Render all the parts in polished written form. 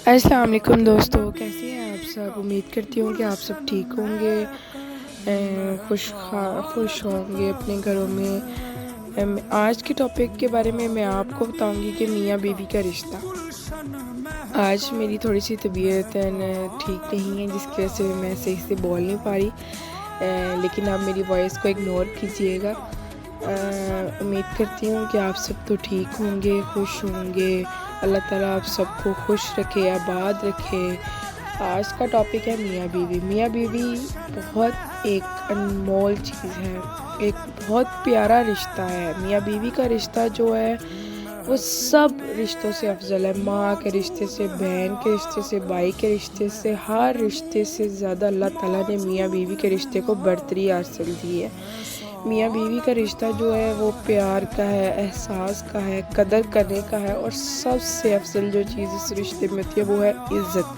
السلام علیکم دوستو، کیسے ہیں آپ سب؟ امید کرتی ہوں کہ آپ سب ٹھیک ہوں گے، خوش ہوں گے اپنے گھروں میں۔ آج کے ٹاپک کے بارے میں آپ کو بتاؤں گی کہ میاں بیوی کا رشتہ۔ آج میری تھوڑی سی طبیعت ٹھیک نہیں ہے، جس کی وجہ سے میں صحیح سے بول نہیں پا رہی، لیکن آپ میری وائس کو اگنور کیجیے گا۔ امید کرتی ہوں کہ آپ سب تو ٹھیک ہوں گے، خوش ہوں گے۔ اللہ تعالیٰ آپ سب کو خوش رکھے، آباد رکھے۔ آج کا ٹاپک ہے میاں بیوی۔ میاں بیوی بہت ایک انمول چیز ہے، ایک بہت پیارا رشتہ ہے۔ میاں بیوی کا رشتہ جو ہے وہ سب رشتوں سے افضل ہے۔ ماں کے رشتے سے، بہن کے رشتے سے، بھائی کے رشتے سے، ہر رشتے سے زیادہ اللہ تعالیٰ نے میاں بیوی کے رشتے کو برتری حاصل دی ہے۔ میاں بیوی کا رشتہ جو ہے وہ پیار کا ہے، احساس کا ہے، قدر کرنے کا ہے، اور سب سے افضل جو چیز اس رشتے میں ہوتی ہے وہ ہے عزت۔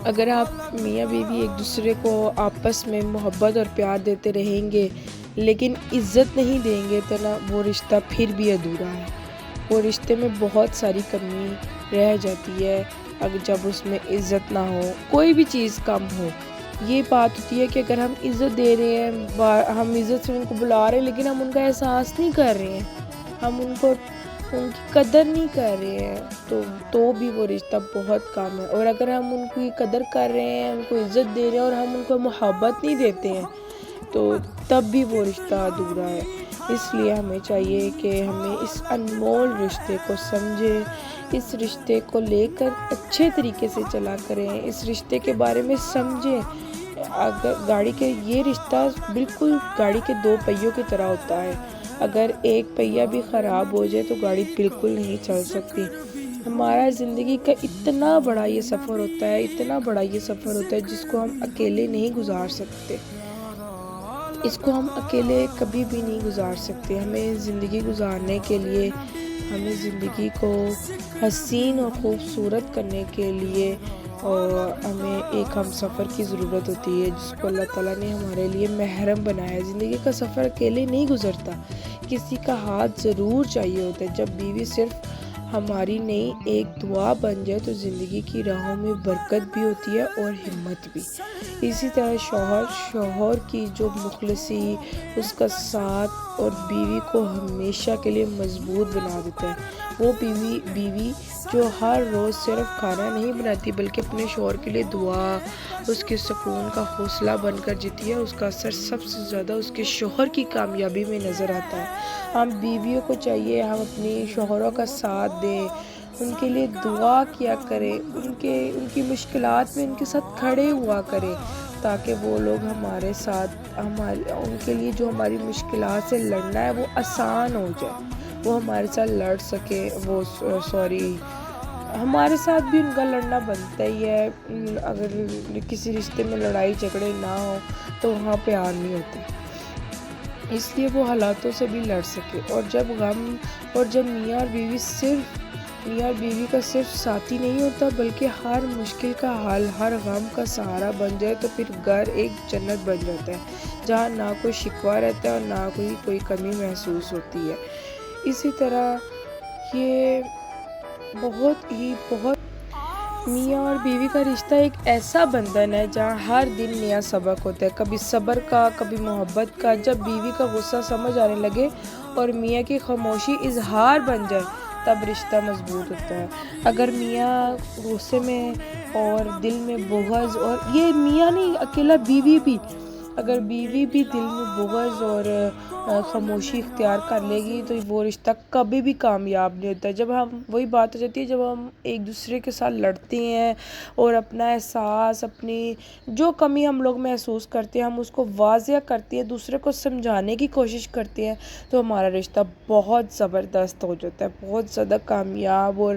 اگر آپ میاں بیوی ایک دوسرے کو آپس میں محبت اور پیار دیتے رہیں گے لیکن عزت نہیں دیں گے تو نا وہ رشتہ پھر بھی ادھورا ہے۔ وہ رشتے میں بہت ساری کمی رہ جاتی ہے اگر جب اس میں عزت نہ ہو، کوئی بھی چیز کم ہو۔ یہ بات ہوتی ہے کہ اگر ہم عزت دے رہے ہیں، ہم عزت سے ان کو بلا رہے ہیں، لیکن ہم ان کا احساس نہیں کر رہے ہیں، ہم ان کی قدر نہیں کر رہے ہیں، تو بھی وہ رشتہ بہت کم ہے۔ اور اگر ہم ان کی قدر کر رہے ہیں، ان کو عزت دے رہے ہیں اور ہم ان کو محبت نہیں دیتے ہیں تو تب بھی وہ رشتہ ادھورا ہے۔ اس لیے ہمیں چاہیے کہ ہمیں اس انمول رشتے کو سمجھیں، اس رشتے کو لے کر اچھے طریقے سے چلا کریں، اس رشتے کے بارے میں سمجھیں۔ یہ رشتہ بالکل گاڑی کے دو پہیوں کی طرح ہوتا ہے۔ اگر ایک پہیہ بھی خراب ہو جائے تو گاڑی بالکل نہیں چل سکتی۔ ہمارا زندگی کا اتنا بڑا یہ سفر ہوتا ہے، اتنا بڑا یہ سفر ہوتا ہے جس کو ہم اکیلے نہیں گزار سکتے، اس کو ہم اکیلے کبھی بھی نہیں گزار سکتے۔ ہمیں زندگی گزارنے کے لیے، ہمیں زندگی کو حسین اور خوبصورت کرنے کے لیے اور ہمیں ایک ہم سفر کی ضرورت ہوتی ہے جس کو اللہ تعالیٰ نے ہمارے لیے محرم بنایا ہے۔ زندگی کا سفر اکیلے نہیں گزرتا، کسی کا ہاتھ ضرور چاہیے ہوتا ہے۔ جب بیوی صرف ہماری نہیں ایک دعا بن جائے تو زندگی کی راہوں میں برکت بھی ہوتی ہے اور ہمت بھی۔ اسی طرح شوہر کی جو مخلصی، اس کا ساتھ اور بیوی کو ہمیشہ کے لیے مضبوط بنا دیتا ہے۔ وہ بیوی جو ہر روز صرف کھانا نہیں بناتی بلکہ اپنے شوہر کے لیے دعا، اس کے سکون کا حوصلہ بن کر جیتی ہے، اس کا اثر سب سے زیادہ اس کے شوہر کی کامیابی میں نظر آتا ہے۔ ہم بیویوں کو چاہیے ہم اپنی شوہروں کا ساتھ دیں، ان کے لیے دعا کیا کریں، ان کی مشکلات میں ان کے ساتھ کھڑے ہوا کریں تاکہ وہ لوگ ہمارے ساتھ، ان کے لیے جو ہماری مشکلات سے لڑنا ہے وہ آسان ہو جائے، وہ ہمارے ساتھ لڑ سکے۔ ہمارے ساتھ بھی ان کا لڑنا بنتا ہی ہے۔ اگر کسی رشتے میں لڑائی جھگڑے نہ ہو تو وہاں پیار نہیں ہوتا، اس لیے وہ حالاتوں سے بھی لڑ سکے۔ اور جب میاں اور بیوی کا صرف ساتھی نہیں ہوتا بلکہ ہر مشکل کا حل، ہر غم کا سہارا بن جائے تو پھر گھر ایک جنت بن جاتا ہے جہاں نہ کوئی شکوہ رہتا ہے اور نہ کوئی کمی محسوس ہوتی ہے۔ اسی طرح یہ میاں اور بیوی کا رشتہ ایک ایسا بندھن ہے جہاں ہر دن نیا سبق ہوتا ہے، کبھی صبر کا، کبھی محبت کا۔ جب بیوی کا غصہ سمجھ آنے لگے اور میاں کی خاموشی اظہار بن جائے تب رشتہ مضبوط ہوتا ہے۔ اگر میاں غصے میں اور دل میں بغض، اور یہ میاں نہیں اکیلا بیوی بھی، اگر بیوی بھی دل میں بغض اور خاموشی اختیار کر لے گی تو وہ رشتہ کبھی بھی کامیاب نہیں ہوتا۔ جب وہی بات ہو جاتی ہے جب ہم ایک دوسرے کے ساتھ لڑتے ہیں اور اپنا احساس، اپنی جو کمی ہم لوگ محسوس کرتے ہیں ہم اس کو واضح کرتے ہیں، دوسرے کو سمجھانے کی کوشش کرتے ہیں تو ہمارا رشتہ بہت زبردست ہو جاتا ہے، بہت زیادہ کامیاب اور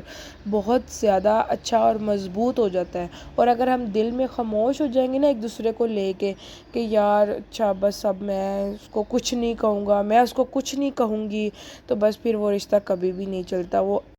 بہت زیادہ اچھا اور مضبوط ہو جاتا ہے۔ اور اگر ہم دل میں خاموش ہو جائیں گے نا ایک دوسرے کو لے کے کہ یار اچھا بس اب میں اس کو کچھ نہیں کہوں گا، میں اس کو کچھ نہیں کہوں گی، تو بس پھر وہ رشتہ کبھی بھی نہیں چلتا۔ وہ